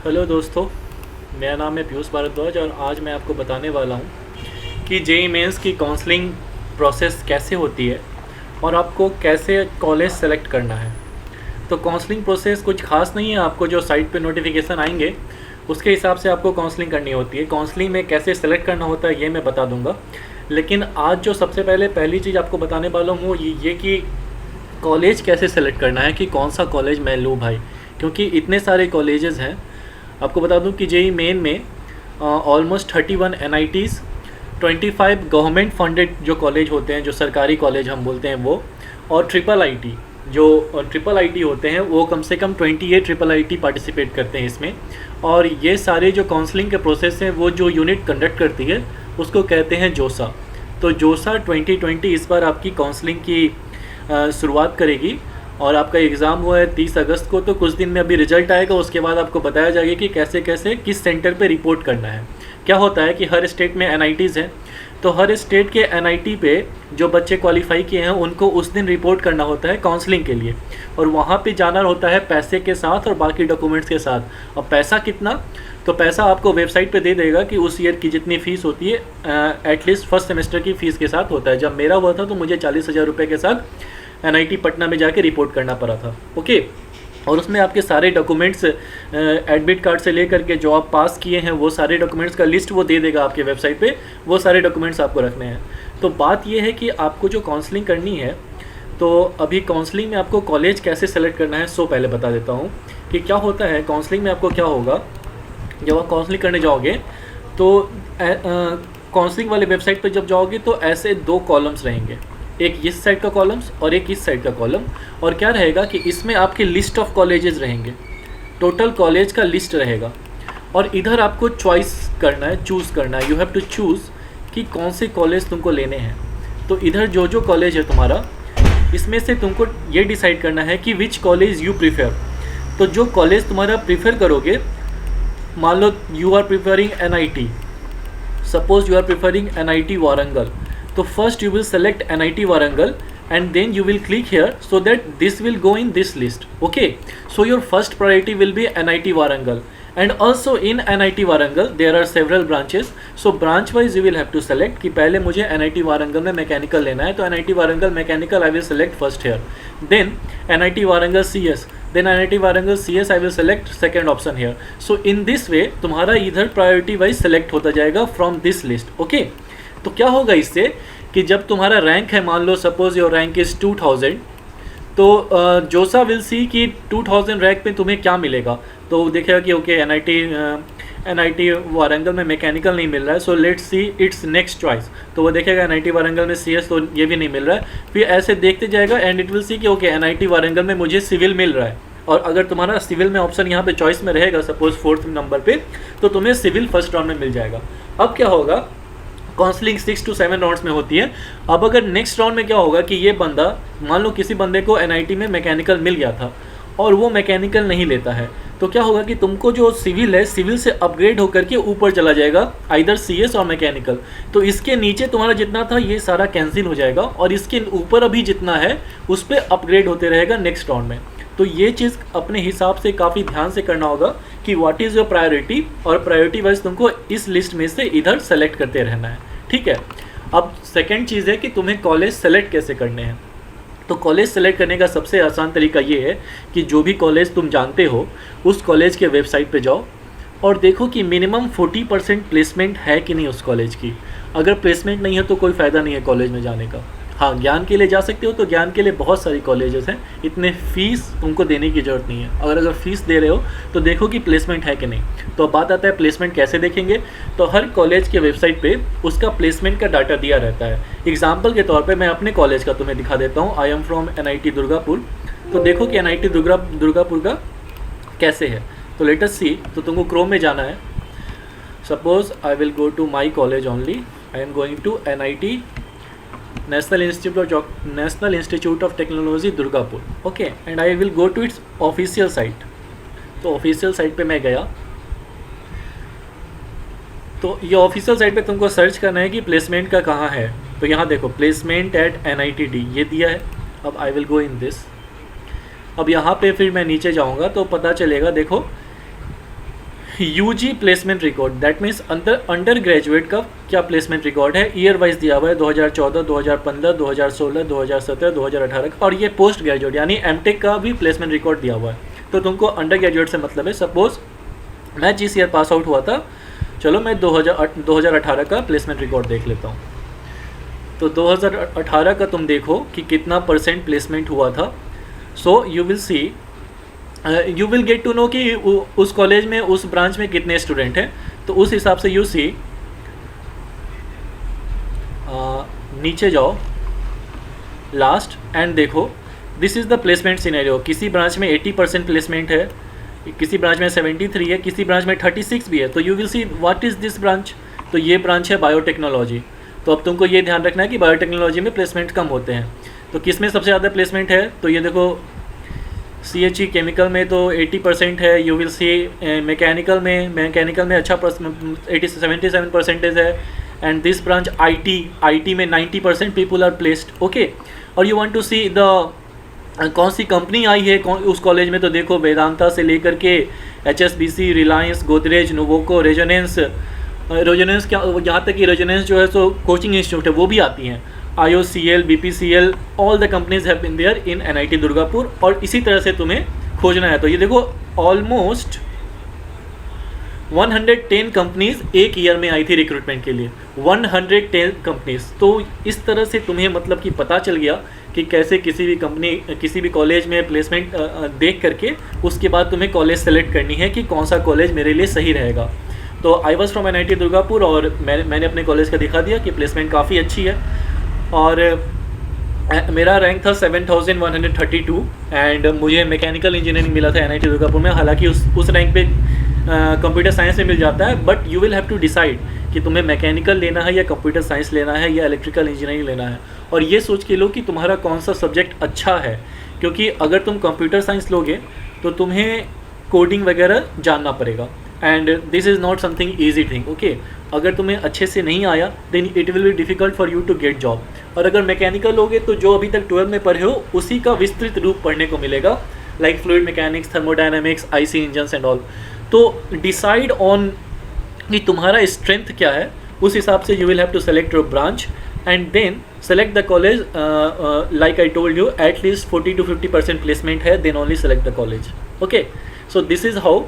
Hello दोस्तों, मेरा नाम है पीयूष भारद्वाज और आज मैं आपको बताने वाला हूँ कि जेईई मेंस की काउंसलिंग प्रोसेस कैसे होती है और आपको कैसे कॉलेज सेलेक्ट करना है। तो काउंसलिंग प्रोसेस कुछ खास नहीं है, आपको जो साइट पे नोटिफिकेशन आएंगे उसके हिसाब से आपको काउंसलिंग करनी होती है। काउंसलिंग में कैसे सेलेक्ट करना होता है ये मैं बता दूंगा, लेकिन आज जो सबसे पहली चीज़ आपको बताने वाला हूँ वो ये कि कॉलेज कैसे सेलेक्ट करना है, कि कौन सा कॉलेज मैं लूँ भाई, क्योंकि इतने सारे कॉलेजेस हैं। आपको बता दूं कि जेईई मेन में ऑलमोस्ट 31 NITs, 25 गवर्नमेंट फंडेड जो कॉलेज होते हैं, जो सरकारी कॉलेज हम बोलते हैं वो, और ट्रिपल आईटी जो ट्रिपल आईटी होते हैं वो कम से कम 28 ट्रिपल आईटी पार्टिसिपेट करते हैं इसमें। और ये सारे जो काउंसलिंग के प्रोसेस हैं वो जो यूनिट कंडक्ट करती है उसको कहते हैं जोसा। तो जोसा 2020 इस बार आपकी काउंसलिंग की शुरुआत करेगी और आपका एग्ज़ाम हुआ है 30 अगस्त को। तो कुछ दिन में अभी रिजल्ट आएगा, उसके बाद आपको बताया जाएगा कि कैसे कैसे किस सेंटर पे रिपोर्ट करना है। क्या होता है कि हर स्टेट में NITs हैं, तो हर स्टेट के NIT पे जो बच्चे क्वालिफाई किए हैं उनको उस दिन रिपोर्ट करना होता है काउंसलिंग के लिए, और वहाँ पे जाना होता है पैसे के साथ और बाकी डॉक्यूमेंट्स के साथ। और पैसा कितना, तो पैसा आपको वेबसाइट पे दे देगा कि उस ईयर की जितनी फ़ीस होती है एटलीस्ट फर्स्ट सेमेस्टर की फ़ीस के साथ होता है। जब मेरा हुआ था तो मुझे 40,000 रुपये के साथ NIT पटना में जाके रिपोर्ट करना पड़ा था। ओके, और उसमें आपके सारे डॉक्यूमेंट्स एडमिट कार्ड से लेकर के जो आप पास किए हैं वो सारे डॉक्यूमेंट्स का लिस्ट वो दे देगा आपके वेबसाइट पे। वो सारे डॉक्यूमेंट्स आपको रखने हैं। तो बात ये है कि आपको जो काउंसलिंग करनी है, तो अभी काउंसलिंग में आपको कॉलेज कैसे सेलेक्ट करना है सो पहले बता देता हूँ कि क्या होता है काउंसलिंग में। आपको क्या होगा, जब आप काउंसलिंग करने जाओगे तो काउंसलिंग वाले वेबसाइट पर जब जाओगे तो ऐसे 2 कॉलम्स रहेंगे, एक इस साइड का कॉलम्स और एक इस साइड का कॉलम। और क्या रहेगा कि इसमें आपके लिस्ट ऑफ कॉलेजेस रहेंगे, टोटल कॉलेज का लिस्ट रहेगा। और इधर आपको चॉइस करना है, चूज़ करना है, यू हैव टू चूज़ कि कौन से कॉलेज तुमको लेने हैं। तो इधर जो जो कॉलेज है तुम्हारा, इसमें से तुमको ये डिसाइड करना है कि विच कॉलेज यू प्रीफर। तो जो कॉलेज तुम्हारा प्रीफर करोगे, मान लो you are preferring NIT, suppose you are preferring NIT Warangal, तो first you will select NIT Warangal and then you will click here so that this will go in this list. Okay, so your first priority will be NIT Warangal, and also in NIT Warangal there are several branches, so branch wise you will have to select कि पहले मुझे NIT Warangal में mechanical लेना है, तो NIT Warangal mechanical I will select first here, then NIT Warangal CS, then NIT Warangal CS I will select second option here. So in this way तुम्हारा इधर priority wise select होता जाएगा from this list. Okay, तो क्या होगा इससे कि जब तुम्हारा रैंक है, मान लो सपोज योर रैंक इज़ 2000, तो जोसा विल सी कि 2000 रैंक पे तुम्हें क्या मिलेगा। तो वो देखेगा कि ओके NIT वारंगल में मैकेनिकल नहीं मिल रहा है, so let's see it's next choice. तो वो देखेगा NIT वारंगल में CS, तो ये भी नहीं मिल रहा है, फिर ऐसे देखते जाएगा एंड इट विल सी कि ओके NIT वारंगल में मुझे सिविल मिल रहा है। और अगर तुम्हारा सिविल में ऑप्शन यहाँ पे चॉइस में रहेगा सपोज 4th नंबर पे, तो तुम्हें सिविल फर्स्ट राउंड में मिल जाएगा। अब क्या होगा, काउंसलिंग 6 to 7 राउंड्स में होती है। अब अगर नेक्स्ट राउंड में क्या होगा कि ये बंदा, मान लो किसी बंदे को NIT में मैकेनिकल मिल गया था और वो मैकेनिकल नहीं लेता है, तो क्या होगा कि तुमको जो सिविल है, सिविल से अपग्रेड होकर के ऊपर चला जाएगा आइदर CS और मैकेनिकल। तो इसके नीचे तुम्हारा जितना था ये सारा कैंसिल हो जाएगा और इसके ऊपर अभी जितना है उस पर अपग्रेड होते रहेगा नेक्स्ट राउंड में। तो ये चीज़ अपने हिसाब से काफ़ी ध्यान से करना होगा कि व्हाट इज़ योर प्रायोरिटी, और प्रायोरिटी वाइज तुमको इस लिस्ट में से इधर सेलेक्ट करते रहना है। ठीक है, अब सेकंड चीज़ है कि तुम्हें कॉलेज सेलेक्ट कैसे करने हैं। तो कॉलेज सेलेक्ट करने का सबसे आसान तरीका ये है कि जो भी कॉलेज तुम जानते हो उस कॉलेज के वेबसाइट पे जाओ और देखो कि मिनिमम 40% प्लेसमेंट है कि नहीं उस कॉलेज की। अगर प्लेसमेंट नहीं है तो कोई फ़ायदा नहीं है कॉलेज में जाने का। हाँ, ज्ञान के लिए जा सकते हो, तो ज्ञान के लिए बहुत सारी कॉलेजेस हैं, इतने फ़ीस तुमको देने की ज़रूरत नहीं है। अगर फ़ीस दे रहे हो तो देखो कि प्लेसमेंट है कि नहीं। तो बात आता है प्लेसमेंट कैसे देखेंगे, तो हर कॉलेज के वेबसाइट पे उसका प्लेसमेंट का डाटा दिया रहता है। एग्जाम्पल के तौर पे मैं अपने कॉलेज का तुम्हें दिखा देता हूँ। I am from NIT Durgapur. तो देखो कि NIT दुर्गापुर का कैसे है। तो लेट अस सी। तो तुमको क्रोम में जाना है। Suppose I will go to my college only. I am going to NIT National Institute of Technology Durgapur. Okay, and I will go to its official site. तो ऑफिशियल साइट पे मैं गया, तो ये ऑफिशियल साइट पे तुमको सर्च करना है कि प्लेसमेंट का कहाँ है। तो यहाँ देखो प्लेसमेंट एट NITD ये दिया है। अब आई विल गो इन दिस। अब यहाँ पे फिर मैं नीचे जाऊँगा तो पता चलेगा, देखो UG placement record, that means undergraduate का क्या प्लेसमेंट रिकॉर्ड है, ईयर वाइज दिया हुआ है 2014, 2015, 2016, 2017, 2018 का, और ये पोस्ट ग्रेजुएट यानी एमटेक का भी प्लेसमेंट रिकॉर्ड दिया हुआ है। तो तुमको अंडर ग्रेजुएट से मतलब है, सपोज मैं जिस ईयर पास आउट हुआ था, चलो मैं 2018 का प्लेसमेंट रिकॉर्ड देख लेता हूँ। तो 2018 का तुम देखो कि कितना % प्लेसमेंट हुआ था। So you will see, you will get to know कि उस कॉलेज में, उस ब्रांच में कितने स्टूडेंट हैं। तो उस हिसाब से यू सी, नीचे जाओ लास्ट एंड देखो, this is the placement scenario. किसी ब्रांच में 80% प्लेसमेंट है, किसी ब्रांच में 73 है, किसी ब्रांच में 36 भी है। तो you will see what is this branch. तो ये ब्रांच है बायोटेक्नोलॉजी। तो अब तुमको ये ध्यान रखना है कि बायोटेक्नोलॉजी में प्लेसमेंट कम होते हैं। तो किस में सबसे ज़्यादा प्लेसमेंट है, तो ये देखो CHE केमिकल में तो 80% है। यू विल सी मैकेनिकल में अच्छा 77% है। एंड दिस ब्रांच IT में 90% पीपल आर प्लेस्ड, ओके। और you want to see the कौन सी कंपनी आई है उस कॉलेज में। तो देखो वेदांता से लेकर के HSBC, रिलायंस, गोदरेज, नोवोको, रेजोनेंस क्या, यहाँ तक कि रेजोनेंस जो है सो कोचिंग इंस्टीट्यूट है, वो भी आती हैं। IOCL, BPCL, all the companies have been there in NIT Durgapur. और इसी तरह से तुम्हें खोजना है। तो ये देखो ऑलमोस्ट 110 कंपनीज एक ईयर में आई थी रिक्रूटमेंट के लिए, 110 कंपनीज। तो इस तरह से तुम्हें मतलब कि पता चल गया कि कैसे किसी भी कंपनी, किसी भी कॉलेज में प्लेसमेंट देख करके उसके बाद तुम्हें कॉलेज सेलेक्ट करनी है कि कौन सा कॉलेज मेरे लिए सही रहेगा। तो I was from NIT Durgapur और मैंने अपने कॉलेज का दिखा दिया कि प्लेसमेंट काफ़ी अच्छी है। और मेरा रैंक था 7132 एंड मुझे मैकेनिकल इंजीनियरिंग मिला था NIT दुर्गापुर में। हालांकि उस रैंक पे कंप्यूटर साइंस में मिल जाता है, but you will have to decide कि तुम्हें मैकेनिकल लेना है या कंप्यूटर साइंस लेना है या इलेक्ट्रिकल इंजीनियरिंग लेना है। और ये सोच के लो कि तुम्हारा कौन सा सब्जेक्ट अच्छा है, क्योंकि अगर तुम कंप्यूटर साइंस लोगे तो तुम्हें कोडिंग वगैरह जानना पड़ेगा and this is not something easy thing, okay. अगर तुम्हें अच्छे से नहीं आया then it will be difficult for you to get job. और अगर मैकेनिकल लोगे तो जो अभी तक 12 में पढ़े हो उसी का विस्तृत रूप पढ़ने को मिलेगा, like fluid mechanics, thermodynamics, IC engines and all. तो डिसाइड ऑन कि तुम्हारा स्ट्रेंथ क्या है, उस हिसाब से you will have to select your branch and then select the college. Like I told you, at least 40 to 50% placement है, then only select the college, okay. So this is how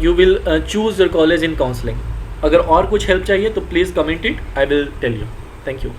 you will choose your college in counseling. अगर और कुछ help चाहिए तो please comment it, I will tell you. Thank you.